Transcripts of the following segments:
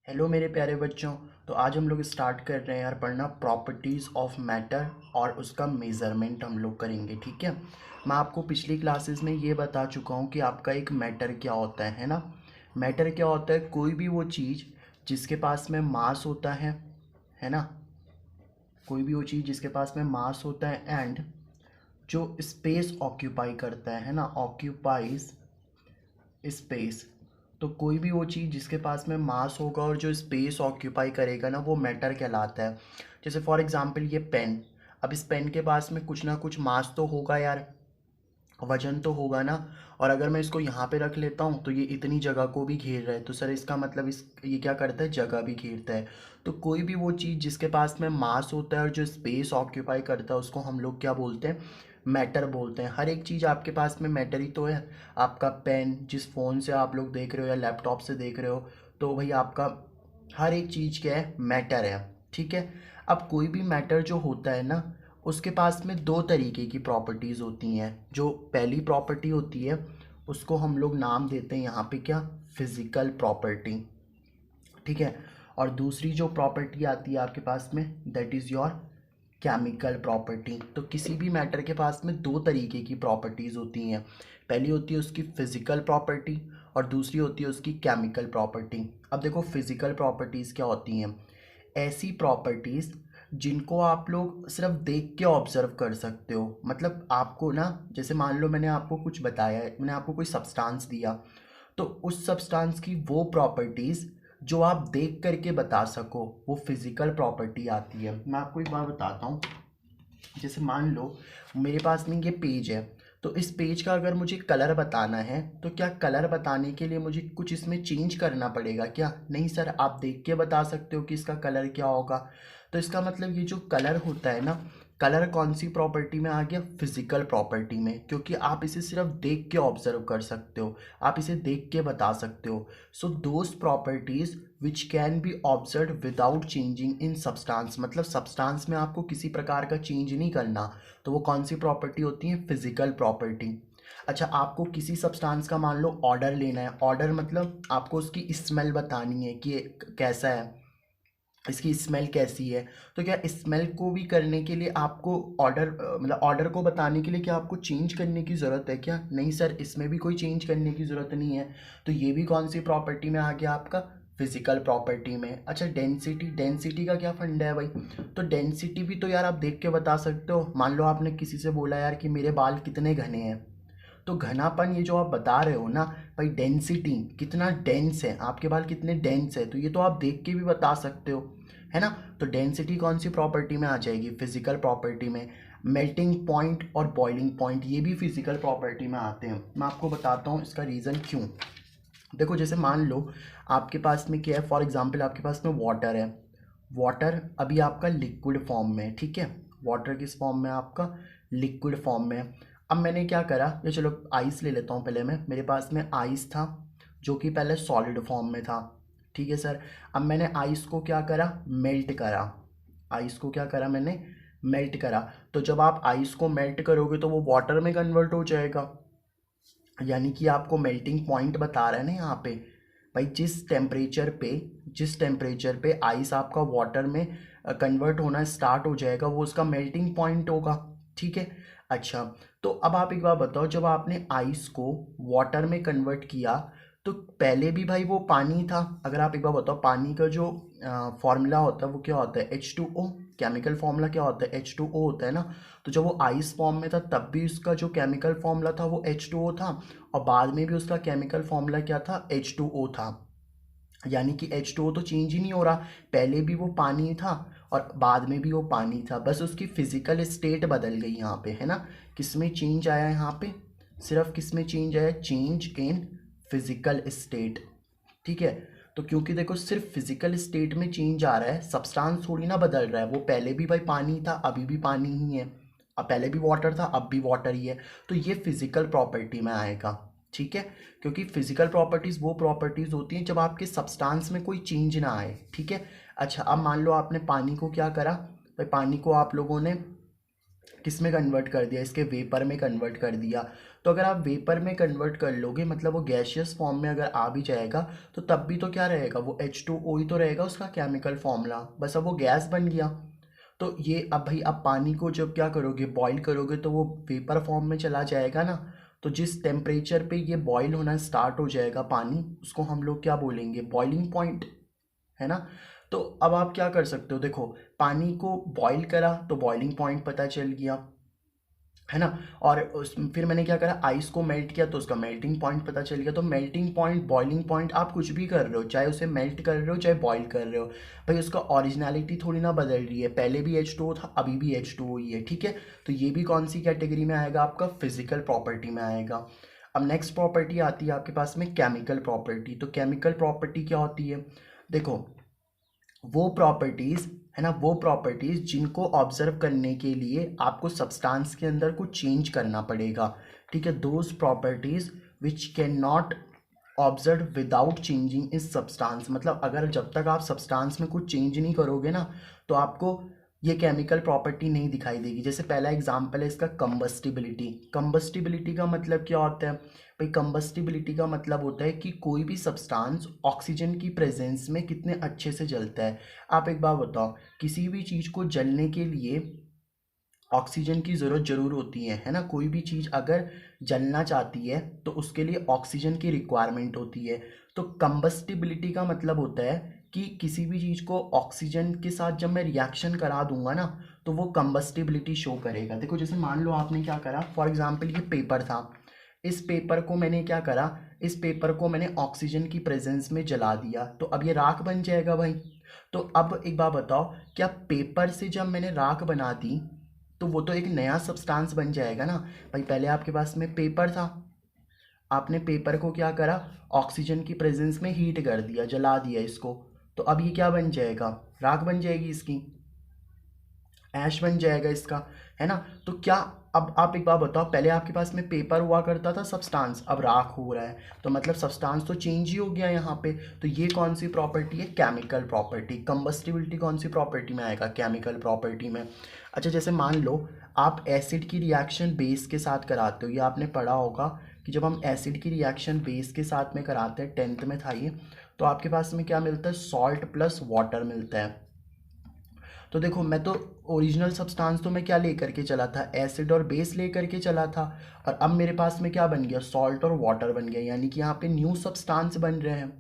Hello मेरे प्यारे बच्चों। तो आज हम लोग स्टार्ट कर रहे हैं यार पढ़ना प्रॉपर्टीज़ ऑफ मैटर और उसका मेज़रमेंट हम लोग करेंगे। ठीक है। मैं आपको पिछली क्लासेस में ये बता चुका हूँ कि आपका एक मैटर क्या होता है ना। मैटर क्या होता है? कोई भी वो चीज़ जिसके पास में मास होता है ना। कोई भी वो चीज़ जिसके पास में मास होता है एंड जो स्पेस ऑक्यूपाई करता है ना, ऑक्यूपाइज स्पेस। तो कोई भी वो चीज़ जिसके पास में मास होगा और जो स्पेस ऑक्यूपाई करेगा ना, वो मैटर कहलाता है। जैसे फॉर एग्जांपल ये पेन। अब इस पेन के पास में कुछ ना कुछ मास तो होगा यार, वजन तो होगा ना। और अगर मैं इसको यहाँ पे रख लेता हूँ तो ये इतनी जगह को भी घेर रहा है, तो सर इसका मतलब इस ये क्या करता है? जगह भी घेरता है। तो कोई भी वो चीज़ जिसके पास में मास होता है और जो स्पेस ऑक्यूपाई करता है उसको हम लोग क्या बोलते हैं? मैटर बोलते हैं। हर एक चीज़ आपके पास में मैटर ही तो है। आपका पेन, जिस फ़ोन से आप लोग देख रहे हो या लैपटॉप से देख रहे हो, तो भाई आपका हर एक चीज़ क्या है? मैटर है। ठीक है। अब कोई भी मैटर जो होता है ना, उसके पास में दो तरीके की प्रॉपर्टीज़ होती हैं। जो पहली प्रॉपर्टी होती है उसको हम लोग नाम देते हैं यहाँ पे क्या? Physical property. ठीक है। और दूसरी जो प्रॉपर्टी आती है आपके पास में, that is your chemical property. तो किसी भी मैटर के पास में दो तरीके की प्रॉपर्टीज़ होती हैं। पहली होती है उसकी फिजिकल प्रॉपर्टी और दूसरी होती है उसकी केमिकल प्रॉपर्टी। अब देखो फिजिकल प्रॉपर्टीज़ क्या होती हैं? ऐसी प्रॉपर्टीज़ जिनको आप लोग सिर्फ देख के ऑब्जर्व कर सकते हो। मतलब आपको ना, जैसे मान लो मैंने आपको कुछ बताया है, मैंने आपको कोई सब्सटेंस दिया, तो उस सब्सटेंस की वो प्रॉपर्टीज़ जो आप देख करके बता सको, वो फिजिकल प्रॉपर्टी आती है। मैं आपको एक बार बताता हूँ। जैसे मान लो मेरे पास में ये पेज है, तो इस पेज का अगर मुझे कलर बताना है, तो क्या कलर बताने के लिए मुझे कुछ इसमें चेंज करना पड़ेगा क्या? नहीं सर, आप देख के बता सकते हो कि इसका कलर क्या होगा। तो इसका मतलब ये जो कलर होता है ना, कलर कौन सी प्रॉपर्टी में आ गया? फिजिकल प्रॉपर्टी में, क्योंकि आप इसे सिर्फ देख के ऑब्जर्व कर सकते हो, आप इसे देख के बता सकते हो। So those properties which can be observe without changing in substance, मतलब सब्सटेंस में आपको किसी प्रकार का चेंज नहीं करना, तो वो कौन सी प्रॉपर्टी होती है? Physical property. अच्छा, आपको किसी सब्सटेंस का मान लो ऑर्डर लेना है। ऑर्डर मतलब आपको उसकी स्मेल बतानी है कि ये कैसा है, इसकी स्मेल कैसी है। तो क्या स्मेल को भी करने के लिए आपको ऑर्डर मतलब ऑर्डर को बताने के लिए क्या आपको चेंज करने की ज़रूरत है क्या? नहीं सर, इसमें भी कोई चेंज करने की ज़रूरत नहीं है। तो ये भी कौन सी प्रॉपर्टी में आ गया? आपका फिजिकल प्रॉपर्टी में। अच्छा, डेंसिटी। डेंसिटी का क्या फंडा है भाई? तो डेंसिटी भी तो यार आप देख के बता सकते हो। मान लो आपने किसी से बोला यार कि मेरे बाल कितने घने हैं, तो घनापन ये जो आप बता रहे हो ना भाई, डेंसिटी, कितना डेंस है आपके बाल, कितने डेंस है, तो ये तो आप देख के भी बता सकते हो, है ना। तो डेंसिटी कौन सी प्रॉपर्टी में आ जाएगी? फिजिकल प्रॉपर्टी में। मेल्टिंग पॉइंट और बॉइलिंग पॉइंट ये भी फिजिकल प्रॉपर्टी में आते हैं। मैं आपको बताता हूँ इसका रीज़न क्यों। देखो, जैसे मान लो आपके पास में क्या है, फॉर एग्जांपल आपके पास में वाटर है। वाटर अभी आपका लिक्विड फॉर्म में है, ठीक है। वाटर किस फॉर्म में है? आपका लिक्विड फॉर्म में है। अब मैंने क्या करा, ये चलो आइस ले लेता हूँ पहले मैं। मेरे पास में आइस था जो कि पहले सॉलिड फॉर्म में था, ठीक है सर। अब मैंने आइस को क्या करा? मेल्ट करा। आइस को क्या करा मैंने? मेल्ट करा। तो जब आप आइस को मेल्ट करोगे तो वो वाटर में कन्वर्ट हो जाएगा। यानी कि आपको मेल्टिंग पॉइंट बता रहा है ना यहाँ पे भाई, जिस टेम्परेचर पे आइस आपका वाटर में कन्वर्ट होना स्टार्ट हो जाएगा, वो उसका मेल्टिंग पॉइंट होगा, ठीक है। अच्छा, तो अब आप एक बार बताओ, जब आपने आइस को वाटर में कन्वर्ट किया, तो पहले भी भाई वो पानी था। अगर आप एक बार बताओ, पानी का जो फॉर्मूला होता है वो क्या होता है? H2O। केमिकल फॉर्मूला क्या होता है? H2O होता है ना। तो जब वो आइस फॉर्म में था तब भी उसका जो केमिकल फॉर्मूला था वो H2O था, और बाद में भी उसका केमिकल फॉर्मूला क्या था? H2O था। यानी कि H2O तो चेंज ही नहीं हो रहा, पहले भी वो पानी था और बाद में भी वो पानी था, बस उसकी फिजिकल स्टेट बदल गई यहाँ पे, है ना। किसमें चेंज आया यहाँ पे? सिर्फ किसमें चेंज आया? चेंज इन फिजिकल स्टेट, ठीक है। तो क्योंकि देखो सिर्फ फिजिकल स्टेट में चेंज आ रहा है, सब्सटेंस थोड़ी ना बदल रहा है। वो पहले भी भाई पानी था, अभी भी पानी ही है। अब पहले भी वाटर था, अब भी वाटर ही है। तो ये फिजिकल प्रॉपर्टी में आएगा, ठीक है। क्योंकि फिजिकल प्रॉपर्टीज़ वो प्रॉपर्टीज़ होती हैं जब आपके सब्सटेंस में कोई चेंज ना आए, ठीक है। अच्छा, अब मान लो आपने पानी को क्या करा भाई, पानी को आप लोगों ने किस में कन्वर्ट कर दिया, इसके वेपर में कन्वर्ट कर दिया। तो अगर आप वेपर में कन्वर्ट कर लोगे मतलब वो गैशियस फॉर्म में अगर आ भी जाएगा तो तब भी तो क्या रहेगा, वो H2O ही तो रहेगा उसका केमिकल फॉर्मूला, बस अब वो गैस बन गया। तो ये अब भाई आप पानी को जब क्या करोगे, बॉईल करोगे तो वो वेपर फॉर्म में चला जाएगा ना। तो जिस टेम्परेचर पे ये बॉईल होना स्टार्ट हो जाएगा पानी, उसको हम लोग क्या बोलेंगे, बॉइलिंग पॉइंट, है ना। तो अब आप क्या कर सकते हो, देखो पानी को बॉईल करा तो बॉइलिंग पॉइंट पता चल गया, है ना। और उस फिर मैंने क्या करा, आइस को मेल्ट किया तो उसका मेल्टिंग पॉइंट पता चल गया। तो मेल्टिंग पॉइंट, बॉइलिंग पॉइंट, आप कुछ भी कर रहे हो, चाहे उसे मेल्ट कर रहे हो चाहे बॉईल कर रहे हो, भाई उसका ओरिजिनलिटी थोड़ी ना बदल रही है, पहले भी H2O था अभी भी H2O ही है, ठीक है। तो ये भी कौन सी कैटेगरी में आएगा, आपका फिजिकल प्रॉपर्टी में आएगा। अब नेक्स्ट प्रॉपर्टी आती है आपके पास में केमिकल प्रॉपर्टी। तो केमिकल प्रॉपर्टी क्या होती है, देखो वो प्रॉपर्टीज़, है ना, वो प्रॉपर्टीज़ जिनको ऑब्जर्व करने के लिए आपको सब्सटेंस के अंदर कुछ चेंज करना पड़ेगा, ठीक है। Those properties which can not observe without changing इस सब्सटेंस, मतलब अगर जब तक आप सब्सटेंस में कुछ चेंज नहीं करोगे ना तो आपको ये केमिकल प्रॉपर्टी नहीं दिखाई देगी। जैसे पहला एग्जांपल है इसका कंबस्टिबिलिटी। कंबस्टिबिलिटी का मतलब क्या होता है भाई, कंबस्टिबिलिटी का मतलब होता है कि कोई भी सब्सटेंस ऑक्सीजन की प्रेजेंस में कितने अच्छे से जलता है। आप एक बात बताओ, किसी भी चीज़ को जलने के लिए ऑक्सीजन की ज़रूरत जरूर होती है ना। कोई भी चीज़ अगर जलना चाहती है तो उसके लिए ऑक्सीजन की रिक्वायरमेंट होती है। तो कंबस्टिबिलिटी का मतलब होता है कि किसी भी चीज़ को ऑक्सीजन के साथ जब मैं रिएक्शन करा दूंगा ना तो वो कंबस्टिबिलिटी शो करेगा। देखो जैसे मान लो आपने क्या करा, फॉर एग्जांपल ये पेपर था, इस पेपर को मैंने क्या करा, इस पेपर को मैंने ऑक्सीजन की प्रेजेंस में जला दिया तो अब ये राख बन जाएगा भाई। तो अब एक बात बताओ, क्या पेपर से जब मैंने राख बना दी तो वो तो एक नया सब्सटेंस बन जाएगा ना भाई। पहले आपके पास में पेपर था, आपने पेपर को क्या करा, ऑक्सीजन की प्रेजेंस में हीट कर दिया, जला दिया इसको, तो अब ये क्या बन जाएगा, राख बन जाएगी इसकी, ऐश बन जाएगा इसका, है ना। तो क्या, अब आप एक बात बताओ, पहले आपके पास में पेपर हुआ करता था सब्सटेंस, अब राख हो रहा है, तो मतलब सब्सटेंस तो चेंज ही हो गया यहाँ पे। तो ये कौन सी प्रॉपर्टी है, केमिकल प्रॉपर्टी। कंबस्टिबिलिटी कौन सी प्रॉपर्टी में आएगा, केमिकल प्रॉपर्टी में। अच्छा जैसे मान लो आप एसिड की रिएक्शन बेस के साथ कराते हो, ये आपने पढ़ा होगा कि जब हम एसिड की रिएक्शन बेस के साथ में कराते हैं, 10th में था ये, तो आपके पास में क्या मिलता है, सॉल्ट प्लस वाटर मिलता है। तो देखो मैं तो ओरिजिनल सब्सटेंस तो मैं क्या लेकर के चला था, एसिड और बेस लेकर के चला था, और अब मेरे पास में क्या बन गया, सॉल्ट और वाटर बन गया, यानी कि यहाँ पे न्यू सब्सटेंस बन रहे हैं,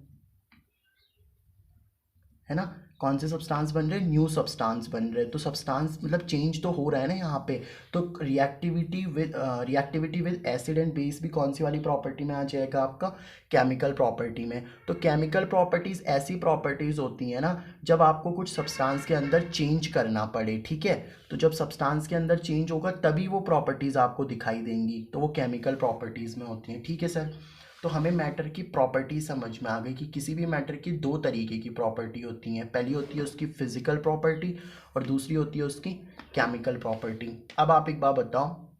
है ना। कौन से सब्सटेंस बन रहे हैं, न्यू सब्सटेंस बन रहे हैं। तो सब्सटेंस मतलब चेंज तो हो रहा है ना यहाँ पे। तो reactivity with acid and base भी कौन सी वाली प्रॉपर्टी में आ जाएगा, आपका केमिकल प्रॉपर्टी में। तो केमिकल प्रॉपर्टीज ऐसी प्रॉपर्टीज होती हैं ना जब आपको कुछ सब्सटेंस के अंदर चेंज करना पड़े, ठीक है। तो जब सब्सटेंस के अंदर चेंज होगा तभी वो प्रॉपर्टीज आपको दिखाई देंगी, तो वो केमिकल प्रॉपर्टीज में होती हैं, ठीक है सर। तो हमें मैटर की प्रॉपर्टी समझ में आ गई कि किसी भी मैटर की दो तरीके की प्रॉपर्टी होती हैं, पहली होती है उसकी फिजिकल प्रॉपर्टी और दूसरी होती है उसकी केमिकल प्रॉपर्टी। अब आप एक बात बताओ,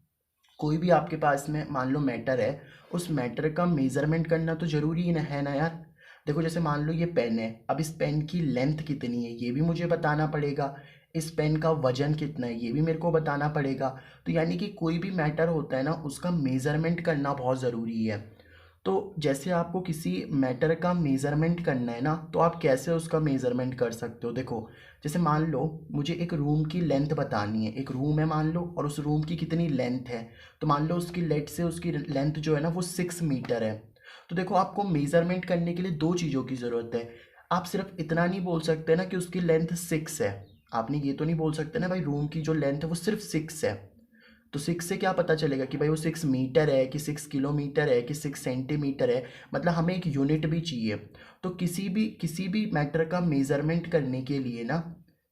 कोई भी आपके पास में मान लो मैटर है, उस मैटर का मेजरमेंट करना तो जरूरी है ना यार। देखो जैसे मान लो ये पेन है, अब इस पेन की लेंथ कितनी है ये भी मुझे बताना पड़ेगा, इस पेन का वजन कितना है ये भी मेरे को बताना पड़ेगा। तो यानी कि कोई भी मैटर होता है ना उसका मेजरमेंट करना बहुत ज़रूरी है। तो जैसे आपको किसी मैटर का मेज़रमेंट करना है ना तो आप कैसे उसका मेज़रमेंट कर सकते हो, देखो जैसे मान लो मुझे एक रूम की लेंथ बतानी है, एक रूम है मान लो और उस रूम की कितनी लेंथ है, तो मान लो उसकी लेट से उसकी लेंथ जो है ना वो 6 मीटर है। तो देखो आपको मेज़रमेंट करने के लिए दो चीज़ों की ज़रूरत है। आप सिर्फ इतना नहीं बोल सकते ना कि उसकी लेंथ 6 है, आपने ये तो नहीं बोल सकते ना भाई रूम की जो लेंथ है वो सिर्फ 6 है। तो 6 से क्या पता चलेगा कि भाई वो 6 मीटर है कि 6 किलोमीटर है कि 6 सेंटीमीटर है, मतलब हमें एक यूनिट भी चाहिए। तो किसी भी मैटर का मेज़रमेंट करने के लिए ना,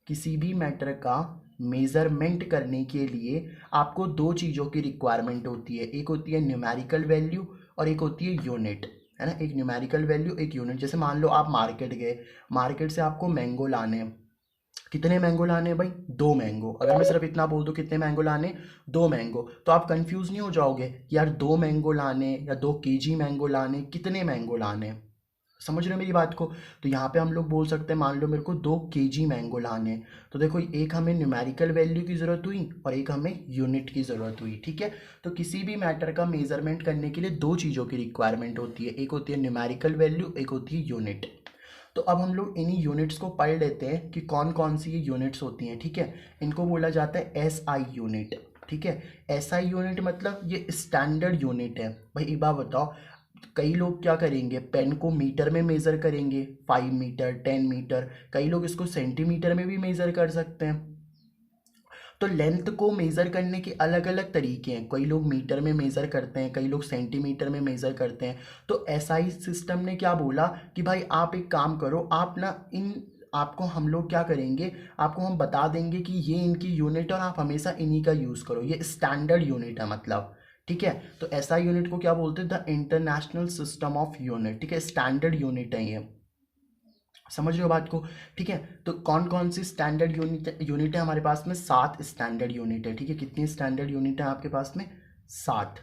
किसी भी मैटर का मेज़रमेंट करने के लिए आपको दो चीज़ों की रिक्वायरमेंट होती है, एक होती है न्यूमेरिकल वैल्यू और एक होती है यूनिट, है ना। एक न्यूमेरिकल वैल्यू एक यूनिट। जैसे मान लो आप मार्केट गए, मार्केट से आपको मैंगो लाने हैं, कितने मैंगो लाने हैं भाई, 2 मैंगो। अगर मैं सिर्फ इतना बोल दूं कितने मैंगो लाने, 2 मैंगो, तो आप कंफ्यूज नहीं हो जाओगे कि यार 2 मैंगो लाने या 2 केजी मैंगो लाने, कितने मैंगो लाने, समझ रहे हो मेरी बात को? तो यहाँ पे हम लोग बोल सकते हैं, मान लो मेरे को 2 kg मैंगो लाने, तो देखो एक हमें न्यूमेरिकल वैल्यू की ज़रूरत हुई और एक हमें यूनिट की ज़रूरत हुई, ठीक है। तो किसी भी मैटर का मेजरमेंट करने के लिए 2 चीज़ों की रिक्वायरमेंट होती है, एक होती है न्यूमेरिकल वैल्यू, एक होती है यूनिट। तो अब हम लोग इन्हीं यूनिट्स को पढ़ लेते हैं कि कौन कौन सी ये यूनिट्स होती हैं, ठीक है। इनको बोला जाता है SI यूनिट, ठीक है। SI यूनिट मतलब ये स्टैंडर्ड यूनिट है। भाई एक बात बताओ, कई लोग क्या करेंगे, पेन को मीटर में मेज़र करेंगे, 5 मीटर, 10 मीटर, कई लोग इसको सेंटीमीटर में भी मेज़र कर सकते हैं। तो लेंथ को मेज़र करने के अलग अलग तरीके हैं, कई लोग मीटर में मेज़र करते हैं, कई लोग सेंटीमीटर में मेज़र करते हैं। तो SI सिस्टम ने क्या बोला कि भाई आप एक काम करो, आप ना इन आपको हम लोग क्या करेंगे, आपको हम बता देंगे कि ये इनकी यूनिट है और आप हमेशा इन्हीं का यूज़ करो, ये स्टैंडर्ड यूनिट है मतलब, ठीक है। तो SI यूनिट को क्या बोलते हैं, the international system of unit, ठीक है, स्टैंडर्ड यूनिट है ये, समझ रहे हो बात को, ठीक है। तो कौन कौन सी स्टैंडर्ड यूनिट है हमारे पास में, 7 स्टैंडर्ड यूनिट है, ठीक है। कितनी स्टैंडर्ड यूनिट है आपके पास में, 7।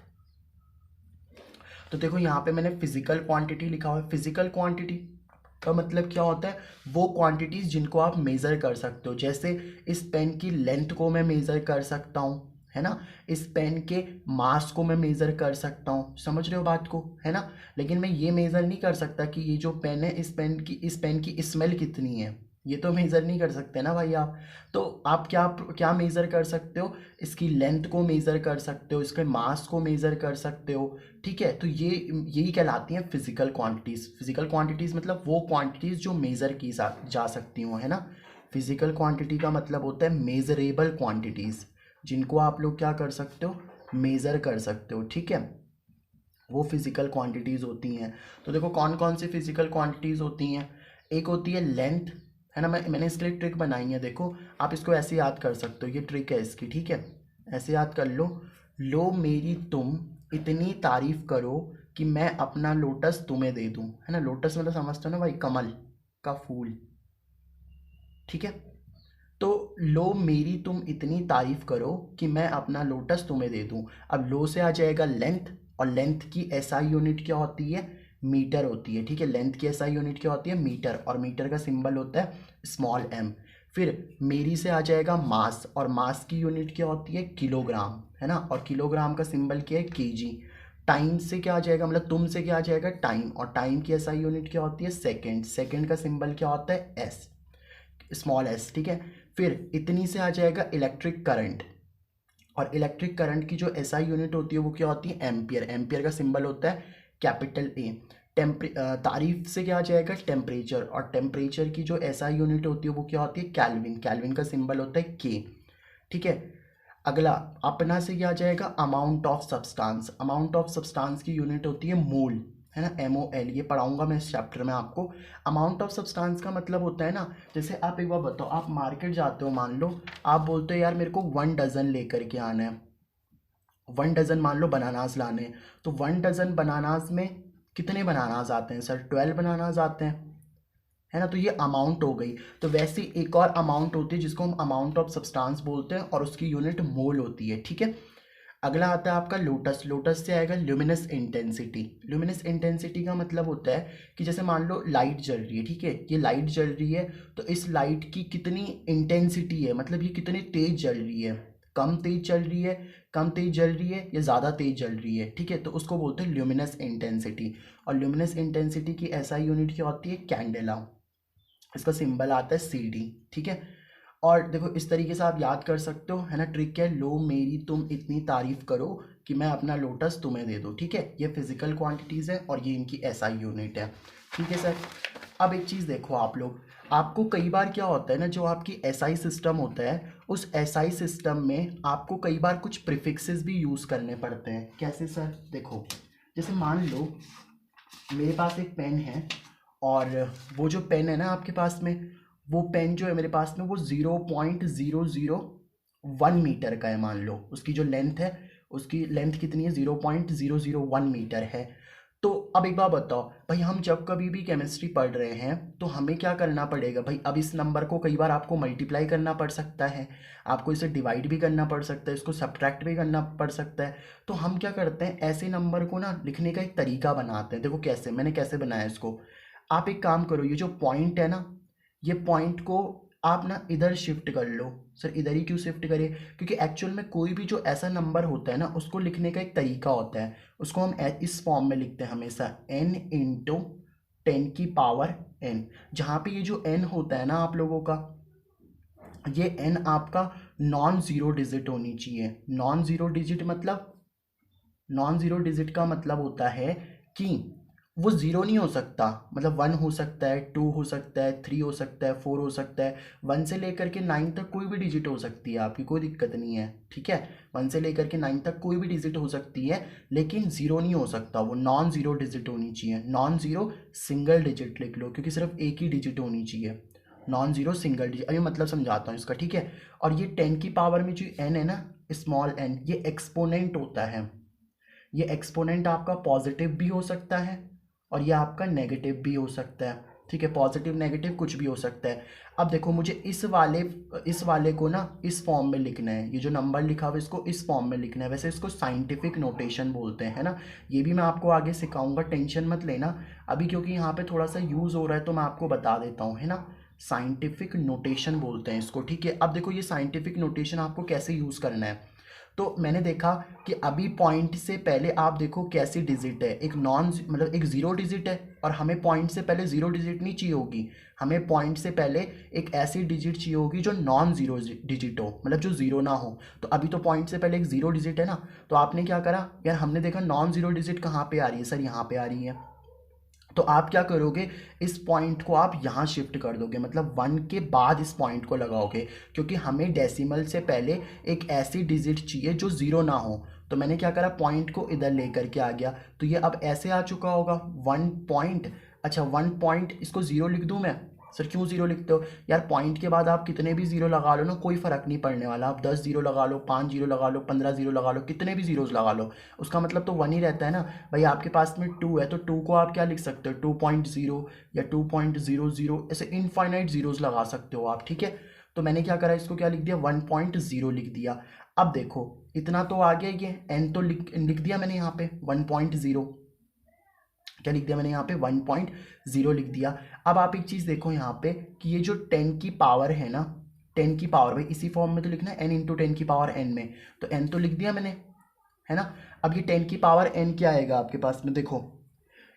तो देखो यहाँ पे मैंने फिजिकल क्वांटिटी लिखा हुआ है। फिजिकल क्वांटिटी का मतलब क्या होता है, वो क्वांटिटीज जिनको आप मेज़र कर सकते हो। जैसे इस पेन की लेंथ को मैं मेज़र कर सकता हूँ, है ना, इस पेन के मास को मैं मेज़र कर सकता हूँ, समझ रहे हो बात को, है ना। लेकिन मैं ये मेज़र नहीं कर सकता कि ये जो पेन है, इस पेन की स्मेल कितनी है, ये तो मेज़र नहीं कर सकते ना भाई आप। तो आप क्या क्या मेज़र कर सकते हो, इसकी लेंथ को मेज़र कर सकते हो, इसके मास को मेज़र कर सकते हो, ठीक है। तो ये यही कहलाती हैं फिजिकल क्वांटिटीज़। फिजिकल क्वांटिटीज़ मतलब वो क्वांटिटीज़ जो मेज़र की जा सकती हो, है ना। फिजिकल क्वांटिटी का मतलब होता है मेज़रेबल क्वांटिटीज़, जिनको आप लोग क्या कर सकते हो, मेज़र कर सकते हो, ठीक है, वो फिजिकल क्वांटिटीज़ होती हैं। तो देखो कौन कौन सी फिजिकल क्वांटिटीज़ होती हैं, एक होती है लेंथ, है ना। मैंने इसके लिए ट्रिक बनाई है, देखो आप इसको ऐसे याद कर सकते हो, ये ट्रिक है इसकी, ठीक है। ऐसे याद कर लो, लो मेरी तुम इतनी तारीफ करो कि मैं अपना लोटस तुम्हें दे दूं, है ना। लोटस मतलब समझते हो ना भाई, कमल का फूल, ठीक है। तो लो मेरी तुम इतनी तारीफ करो कि मैं अपना लोटस तुम्हें दे दूं। अब लो से आ जाएगा लेंथ, और लेंथ की SI यूनिट क्या होती है, मीटर होती है, ठीक है। लेंथ की SI यूनिट क्या होती है, मीटर, और मीटर का सिंबल होता है स्मॉल m। फिर मेरी से आ जाएगा मास, और मास की यूनिट क्या होती है, किलोग्राम, है ना, और किलोग्राम का सिंबल क्या है, kg। टाइम से क्या आ जाएगा, मतलब तुम से क्या आ जाएगा, टाइम, और टाइम की SI यूनिट क्या होती है, सेकेंड, सेकेंड का सिंबल क्या होता है, s, स्मॉल s, ठीक है। फिर इतनी से आ जाएगा इलेक्ट्रिक करंट, और इलेक्ट्रिक करंट की जो SI यूनिट होती है वो क्या होती है, एम्पियर, एम्पियर का सिंबल होता है कैपिटल A। तारीफ से क्या आ जाएगा, टेम्परेचर, और टेम्परेचर की जो SI यूनिट होती है वो क्या होती है, कैल्विन, कैल्विन का सिंबल होता है K, ठीक है। अगला अपना से क्या आ जाएगा, amount of substance, amount of substance की यूनिट होती है मोल, है ना, MOL, ये पढ़ाऊंगा मैं इस चैप्टर में आपको। अमाउंट ऑफ सब्सटेंस का मतलब होता है ना, जैसे आप एक बार बताओ, आप मार्केट जाते हो, मान लो आप बोलते हो यार मेरे को 1 डज़न लेकर के आना है, 1 डज़न मान लो बनानास लाने हैं, तो 1 डज़न बनानास में कितने बनानास आते हैं सर, 12 बनानास आते हैं, है ना। तो ये अमाउंट हो गई। तो वैसे एक और अमाउंट होती है जिसको हम अमाउंट ऑफ सब्सटेंस बोलते हैं, और उसकी यूनिट मोल होती है, ठीक है। अगला आता है आपका लोटस, लोटस से आएगा ल्यूमिनस इंटेंसिटी। ल्यूमिनस इंटेंसिटी का मतलब होता है कि जैसे मान लो लाइट जल रही है, ठीक है, ये लाइट जल रही है, तो इस लाइट की कितनी इंटेंसिटी है, मतलब ये कितनी तेज जल रही है, कम तेज चल रही है, कम तेज जल रही है, या ज़्यादा तेज जल रही है, ठीक है। तो उसको बोलते हैं ल्यूमिनस इंटेंसिटी। और ल्यूमिनस इंटेंसिटी की SI यूनिट क्या होती है, कैंडेला, इसका सिंबल आता है CD, ठीक है। और देखो इस तरीके से आप याद कर सकते हो, है ना। ट्रिक है, लो मेरी तुम इतनी तारीफ करो कि मैं अपना लोटस तुम्हें दे दूँ, ठीक है। ये फिजिकल क्वांटिटीज़ है और ये इनकी SI यूनिट है, ठीक है सर। अब एक चीज़ देखो आप लोग, आपको कई बार क्या होता है ना, जो आपकी SI सिस्टम होता है, उस SI सिस्टम में आपको कई बार कुछ प्रीफिक्सेस भी यूज़ करने पड़ते हैं। कैसे सर, देखो जैसे मान लो मेरे पास एक पेन है, और वो जो पेन है ना आपके पास में, वो पेन जो है मेरे पास में वो 0.001 मीटर का है, मान लो उसकी जो लेंथ है, उसकी लेंथ कितनी है, 0.001 मीटर है। तो अब एक बात बताओ भाई, हम जब कभी भी केमिस्ट्री पढ़ रहे हैं तो हमें क्या करना पड़ेगा भाई, अब इस नंबर को कई बार आपको मल्टीप्लाई करना पड़ सकता है, आपको इसे डिवाइड भी करना पड़ सकता है, इसको सब्ट्रैक्ट भी करना पड़ सकता है। तो हम क्या करते हैं, ऐसे नंबर को ना लिखने का एक तरीका बनाते हैं। देखो कैसे, मैंने कैसे बनाया इसको, आप एक काम करो, ये जो पॉइंट है ना, ये पॉइंट को आप ना इधर शिफ्ट कर लो। सर इधर ही क्यों शिफ्ट करें? क्योंकि एक्चुअल में कोई भी जो ऐसा नंबर होता है ना, उसको लिखने का एक तरीका होता है। उसको हम इस फॉर्म में लिखते हैं हमेशा, n इंटू 10⁻n। जहाँ पे ये जो n होता है ना आप लोगों का, ये n आपका नॉन ज़ीरो डिजिट होनी चाहिए। नॉन ज़ीरो डिजिट मतलब, नॉन ज़ीरो डिजिट का मतलब होता है कि वो ज़ीरो नहीं हो सकता। मतलब 1 हो सकता है, 2 हो सकता है, 3 हो सकता है, 4 हो सकता है, 1 से लेकर के 9 तक कोई भी डिजिट हो सकती है आपकी, कोई दिक्कत नहीं है, ठीक है। 1 से लेकर के 9 तक कोई भी डिजिट हो सकती है, लेकिन ज़ीरो नहीं हो सकता, वो नॉन ज़ीरो डिजिट होनी चाहिए। नॉन ज़ीरो सिंगल डिजिट लिख लो, क्योंकि सिर्फ एक ही डिजिट होनी चाहिए। नॉन ज़ीरो सिंगल डिजिट, अभी मतलब समझाता हूँ इसका, ठीक है। और ये 10 की पावर में जो n है ना, स्मॉल n, ये एक्सपोनेंट होता है। ये एक्सपोनेंट आपका पॉजिटिव भी हो सकता है और ये आपका नेगेटिव भी हो सकता है, ठीक है। पॉजिटिव नेगेटिव कुछ भी हो सकता है। अब देखो, मुझे इस वाले को ना इस फॉर्म में लिखना है। ये जो नंबर लिखा हुआ है इसको इस फॉर्म में लिखना है। वैसे इसको साइंटिफिक नोटेशन बोलते हैं, है ना। ये भी मैं आपको आगे सिखाऊंगा, टेंशन मत लेना अभी, क्योंकि यहाँ पे थोड़ा सा यूज़ हो रहा है तो मैं आपको बता देता हूँ, है ना। साइंटिफिक नोटेशन बोलते हैं इसको, ठीक है। अब देखो, ये साइंटिफिक नोटेशन आपको कैसे यूज़ करना है। तो मैंने देखा कि अभी पॉइंट से पहले आप देखो कैसी डिजिट है, एक नॉन मतलब एक ज़ीरो डिजिट है, और हमें पॉइंट से पहले ज़ीरो डिजिट नहीं चाहिए होगी। हमें पॉइंट से पहले एक ऐसी डिजिट चाहिए होगी जो नॉन ज़ीरो डिजिट हो, मतलब जो ज़ीरो ना हो। तो अभी तो पॉइंट से पहले एक ज़ीरो डिजिट है ना, तो आपने क्या करा यार, हमने देखा नॉन ज़ीरो डिजिट कहाँ पे आ रही है, सर यहाँ पे आ रही है। तो आप क्या करोगे, इस पॉइंट को आप यहाँ शिफ्ट कर दोगे, मतलब 1 के बाद इस पॉइंट को लगाओगे, क्योंकि हमें डेसिमल से पहले एक ऐसी डिजिट चाहिए जो ज़ीरो ना हो। तो मैंने क्या करा, पॉइंट को इधर लेकर के आ गया, तो ये अब ऐसे आ चुका होगा 1 पॉइंट। अच्छा 1 पॉइंट, इसको ज़ीरो लिख दूँ मैं? सर क्यों ज़ीरो लिखते हो यार? पॉइंट के बाद आप कितने भी ज़ीरो लगा लो ना, कोई फ़र्क नहीं पड़ने वाला। आप 10 ज़ीरो लगा लो, 5 ज़ीरो लगा लो, 15 ज़ीरो लगा लो, कितने भी ज़ीरोज़ लगा लो, उसका मतलब तो 1 ही रहता है ना भाई। आपके पास में 2 है तो 2 को आप क्या लिख सकते हो, 2.0 या 2.00, ऐसे इनफाइनाइट ज़ीरोज़ लगा सकते हो आप, ठीक है। तो मैंने क्या करा, इसको क्या लिख दिया, 1.0 लिख दिया। अब देखो इतना तो आ गया, ये n तो लिख दिया मैंने यहाँ पे 1.0, क्या लिख दिया मैंने यहाँ पे 1.0 लिख दिया। अब आप एक चीज़ देखो यहाँ पे कि ये जो 10 की पावर है ना, 10 की पावर भाई इसी फॉर्म में तो लिखना है, n इंटू 10 की पावर n में, तो n तो लिख दिया मैंने, है ना। अब ये 10 की पावर n क्या आएगा आपके पास में, देखो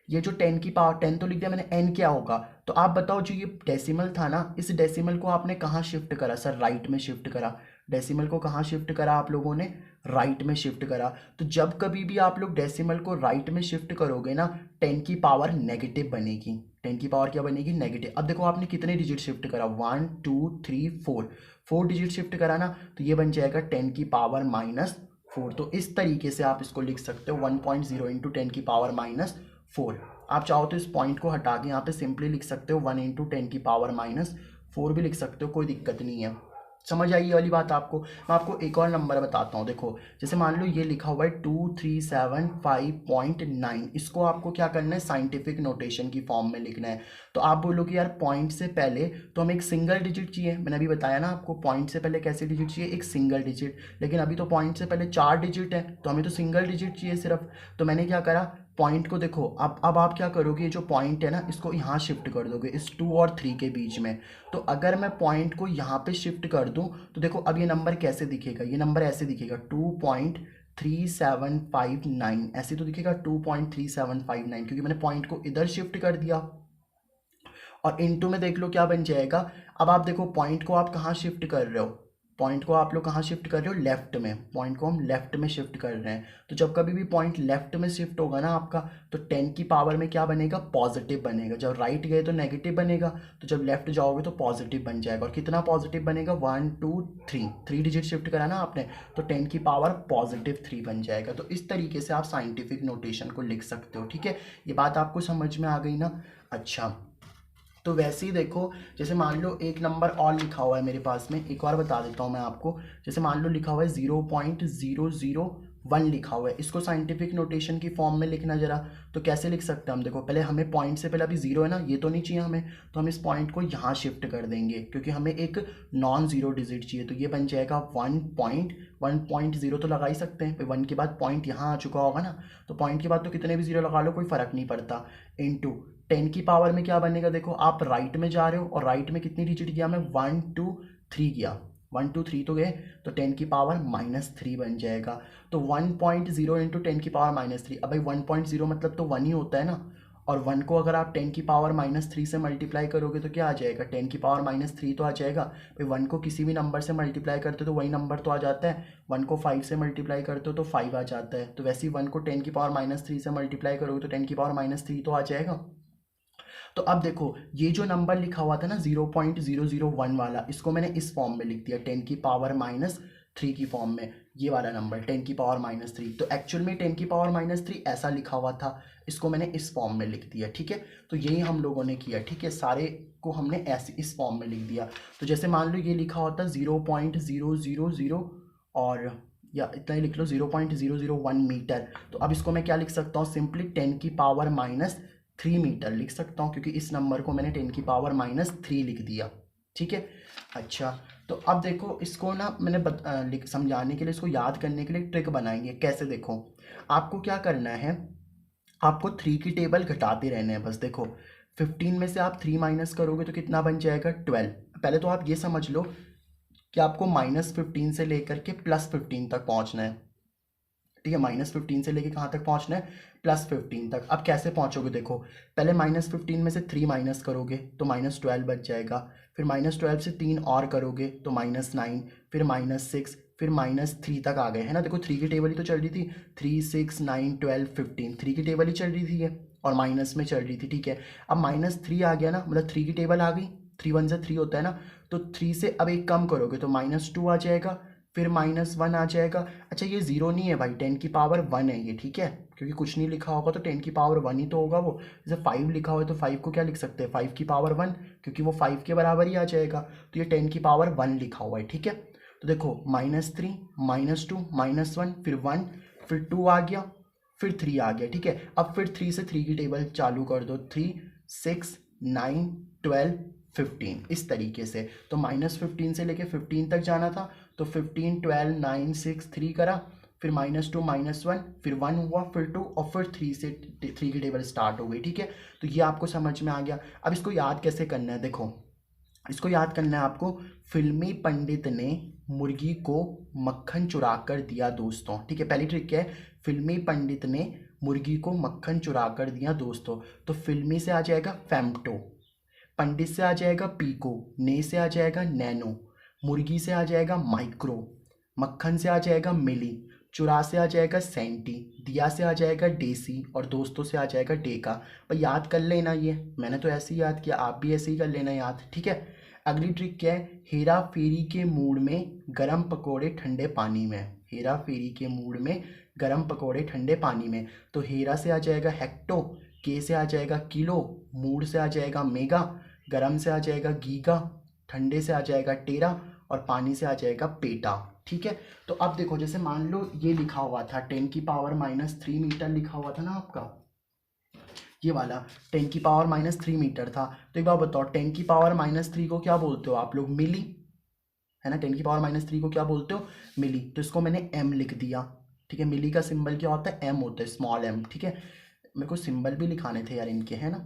ये जो 10 की पावर 10 तो लिख दिया मैंने, n क्या होगा। तो आप बताओ, जो ये डेसिमल था ना, इस डेसिमल को आपने कहाँ शिफ्ट करा, सर राइट में शिफ्ट करा। डेसिमल को कहाँ शिफ्ट करा आप लोगों ने, राइट में शिफ्ट करा। तो जब कभी भी आप लोग डेसिमल को राइट में शिफ्ट करोगे ना, 10 की पावर नेगेटिव बनेगी। 10 की पावर क्या बनेगी, नेगेटिव। अब देखो आपने कितने डिजिट शिफ्ट करा, 1 2 3 4, 4 डिजिट शिफ्ट करा ना, तो ये बन जाएगा 10 की पावर -4। तो इस तरीके से आप इसको लिख सकते हो, 1.0 इंटू 10 की पावर -4। आप चाहो तो इस पॉइंट को हटा के यहाँ पे सिंपली लिख सकते हो 1 इंटू 10 की पावर -4 भी लिख सकते हो, कोई दिक्कत नहीं है। समझ आई ये वाली बात आपको? मैं आपको एक और नंबर बताता हूँ। देखो जैसे मान लो ये लिखा हुआ है 2375.9, इसको आपको क्या करना है, साइंटिफिक नोटेशन की फॉर्म में लिखना है। तो आप बोलोगे यार पॉइंट से पहले तो हमें एक सिंगल डिजिट चाहिए। मैंने अभी बताया ना आपको, पॉइंट से पहले कैसे डिजिट चाहिए, एक सिंगल डिजिट। लेकिन अभी तो पॉइंट से पहले 4 डिजिट है, तो हमें तो सिंगल डिजिट चाहिए सिर्फ। तो मैंने क्या करा, पॉइंट को देखो, अब आप क्या करोगे, ये जो पॉइंट है ना, इसको यहाँ शिफ्ट कर दोगे इस 2 और 3 के बीच में। तो अगर मैं पॉइंट को यहाँ पे शिफ्ट कर दूँ तो देखो अब ये नंबर कैसे दिखेगा, ये नंबर ऐसे दिखेगा 2.3759, ऐसे तो दिखेगा 2.3759, क्योंकि मैंने पॉइंट को इधर शिफ्ट कर दिया। और इनटू में देख लो क्या बन जाएगा। अब आप देखो पॉइंट को आप कहाँ शिफ्ट कर रहे हो, पॉइंट को आप लोग कहाँ शिफ्ट कर रहे हो, लेफ्ट में। पॉइंट को हम लेफ्ट में शिफ्ट कर रहे हैं। तो जब कभी भी पॉइंट लेफ्ट में शिफ्ट होगा ना आपका, तो 10 की पावर में क्या बनेगा, पॉजिटिव बनेगा। जब राइट गए तो नेगेटिव बनेगा, तो जब लेफ्ट जाओगे तो पॉजिटिव बन जाएगा। और कितना पॉजिटिव बनेगा, 1 2 3, 3 डिजिट शिफ्ट करा ना आपने, तो 10 की पावर +3 बन जाएगा। तो इस तरीके से आप साइंटिफिक नोटेशन को लिख सकते हो, ठीक है। ये बात आपको समझ में आ गई ना? अच्छा, तो वैसे ही देखो, जैसे मान लो एक नंबर और लिखा हुआ है मेरे पास में, एक और बता देता हूँ मैं आपको। जैसे मान लो लिखा हुआ है 0.001 लिखा हुआ है, इसको साइंटिफिक नोटेशन की फॉर्म में लिखना जरा। तो कैसे लिख सकते हैं हम, देखो पहले हमें पॉइंट से पहले अभी जीरो है ना, ये तो नहीं चाहिए हमें, तो हम इस पॉइंट को यहाँ शिफ्ट कर देंगे, क्योंकि हमें एक नॉन ज़ीरो डिजिट चाहिए। तो ये बन जाएगा 1.0 तो लगा ही सकते हैं, 1 के बाद पॉइंट यहाँ आ चुका होगा ना, तो पॉइंट के बाद तो कितने भी जीरो लगा लो कोई फ़र्क नहीं पड़ता, इंटू 10 की पावर में क्या बनेगा, देखो आप राइट में जा रहे हो और राइट में कितनी डिजिट गया मैं, 1 2 3 गया, 1 2 3 तो गए, तो 10 की पावर -3 बन जाएगा। तो 1.0 इंटू 10 की पावर -3, अब भाई 1.0 मतलब तो 1 ही होता है ना, और 1 को अगर आप 10 की पावर -3 से मल्टीप्लाई करोगे तो क्या आ जाएगा, 10 की पावर -3 तो आ जाएगा। भाई 1 को किसी भी नंबर से मल्टीप्लाई करते हो तो वही नंबर तो आ जाता है, 1 को 5 से मल्टीप्लाई करते हो तो 5 आ जाता है, तो वैसे ही 1 को 10 की पावर -3 से मल्टीप्लाई करोगे तो 10 की पावर -3 तो आ जाएगा। तो अब देखो ये जो नंबर लिखा हुआ था ना 0.001 वाला, इसको मैंने इस फॉर्म में लिख दिया, 10 की पावर -3 की फॉर्म में, ये वाला नंबर 10 की पावर -3। तो एक्चुअल में 10 की पावर -3 ऐसा लिखा हुआ था, इसको मैंने इस फॉर्म में लिख दिया, ठीक है। तो यही हम लोगों ने किया, ठीक है, सारे को हमने ऐसे इस फॉर्म में लिख दिया। तो जैसे मान लो ये लिखा होता 0.000 और या इतना ही लिख लो 0.001 मीटर, तो अब इसको मैं क्या लिख सकता हूँ, सिंपली 10 की पावर -3 मीटर लिख सकता हूँ, क्योंकि इस नंबर को मैंने 10 की पावर -3 लिख दिया, ठीक है। अच्छा, तो अब देखो इसको ना मैंने समझाने के लिए, इसको याद करने के लिए ट्रिक बनाएंगे। कैसे, देखो आपको क्या करना है, आपको 3 की टेबल घटाते रहने हैं बस। देखो 15 में से आप 3 माइनस करोगे तो कितना बन जाएगा, 12। पहले तो आप ये समझ लो कि आपको -15 से लेकर के +15 तक पहुंचना है, ठीक है। -15 से लेके कहाँ तक पहुंचना है, +15 तक। अब कैसे पहुंचोगे, देखो पहले -15 में से 3 माइनस करोगे तो -12 बच जाएगा, फिर -12 से 3 और करोगे तो -9, फिर -6, फिर -3 तक आ गए, है ना। देखो 3 की टेबल ही तो चल रही थी, 3 6 9 12 15, 3 की टेबल ही चल रही थी ये, और माइनस में चल रही थी, ठीक है। अब -3 आ गया ना, मतलब 3 की टेबल आ गई, 3 1 से 3 होता है ना, तो 3 से अब एक कम करोगे तो -2 आ जाएगा, फिर -1 आ जाएगा। अच्छा ये 0 नहीं है भाई, 10 की पावर 1 है ये, ठीक है, क्योंकि कुछ नहीं लिखा होगा तो 10 की पावर 1 ही तो होगा वो। जैसे 5 लिखा हुआ है तो 5 को क्या लिख सकते हैं, 5 की पावर 1, क्योंकि वो 5 के बराबर ही आ जाएगा, तो ये 10 की पावर 1 लिखा हुआ है, ठीक है। तो देखो -3 -2 -1 फिर 1 फिर 2 आ गया, फिर 3 आ गया, ठीक है। अब फिर 3 से 3 की टेबल चालू कर दो, 3 6 9 12 15, इस तरीके से। तो -15 से लेके 15 तक जाना था, तो 15 12 9 6 3 करा, फिर -2 -1 फिर 1 हुआ, फिर 2 और फिर 3 से 3 की टेबल स्टार्ट हो गई, ठीक है। तो ये आपको समझ में आ गया। अब इसको याद कैसे करना है, देखो इसको याद करना है आपको, फिल्मी पंडित ने मुर्गी को मक्खन चुरा कर दिया दोस्तों, ठीक है। पहली ट्रिक क्या है, फिल्मी पंडित ने मुर्गी को मक्खन चुरा कर दिया दोस्तों। तो फिल्मी से आ जाएगा फेम्टो, पंडित से आ जाएगा पीको, ने से आ जाएगा नैनो, मुर्गी से आ जाएगा माइक्रो, मक्खन से आ जाएगा मिली, चुरा से आ जाएगा सेंटी, दिया से आ जाएगा देसी, और दोस्तों से आ जाएगा डेका। भाई याद कर लेना, ये मैंने तो ऐसे ही याद किया, आप भी ऐसे ही कर लेना याद, ठीक है। अगली ट्रिक क्या है, हेरा फेरी के मूड में गरम पकोड़े ठंडे पानी में, हेरा फेरी के मूड में गरम पकोड़े ठंडे पानी में। तो हेरा से आ जाएगा हेक्टो, के से आ जाएगा किलो, मूड से आ जाएगा मेगा, गरम से आ जाएगा गीगा, ठंडे से आ जाएगा टेरा, और पानी से आ जाएगा पेटा, ठीक है। तो अब देखो जैसे मान लो ये लिखा हुआ था 10 की पावर -3 मीटर लिखा हुआ था ना आपका, ये वाला 10 की पावर -3 मीटर था। तो एक बार बताओ 10 की पावर -3 को क्या बोलते हो आप लोग, मिली, है ना। 10 की पावर -3 को क्या बोलते हो, मिली। तो इसको मैंने m लिख दिया, ठीक है। मिली का सिंबल क्या होता है, m होता है, स्मॉल m, ठीक है। मेरे को सिंबल भी लिखाने थे यार इनके, है ना,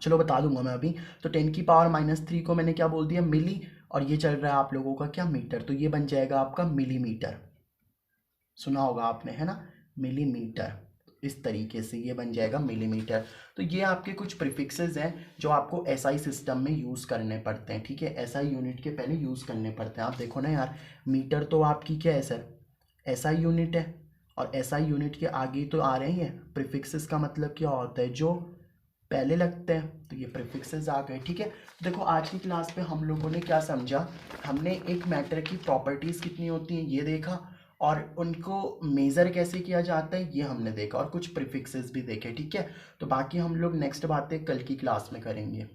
चलो बता दूंगा मैं अभी। तो 10 की पावर -3 को मैंने क्या बोल दिया, मिली, और ये चल रहा है आप लोगों का क्या, मीटर, तो ये बन जाएगा आपका मिलीमीटर, सुना होगा आपने, है ना, मिलीमीटर। इस तरीके से ये बन जाएगा मिलीमीटर। तो ये आपके कुछ प्रीफिक्सेस हैं जो आपको एसआई सिस्टम में यूज़ करने पड़ते हैं, ठीक है। एसआई यूनिट के पहले यूज़ करने पड़ते हैं। आप देखो ना यार, मीटर तो आपकी क्या है सर, एसआई यूनिट है, और एसआई यूनिट के आगे तो आ रहे हैं प्रीफिक्सेस, का मतलब क्या होता है, जो पहले लगते हैं, तो ये प्रीफिक्सेस आ गए, ठीक है। देखो आज की क्लास पे हम लोगों ने क्या समझा, हमने एक मैटर की प्रॉपर्टीज़ कितनी होती हैं ये देखा, और उनको मेज़र कैसे किया जाता है ये हमने देखा, और कुछ प्रीफिक्सेस भी देखे, ठीक है। तो बाकी हम लोग नेक्स्ट बातें कल की क्लास में करेंगे।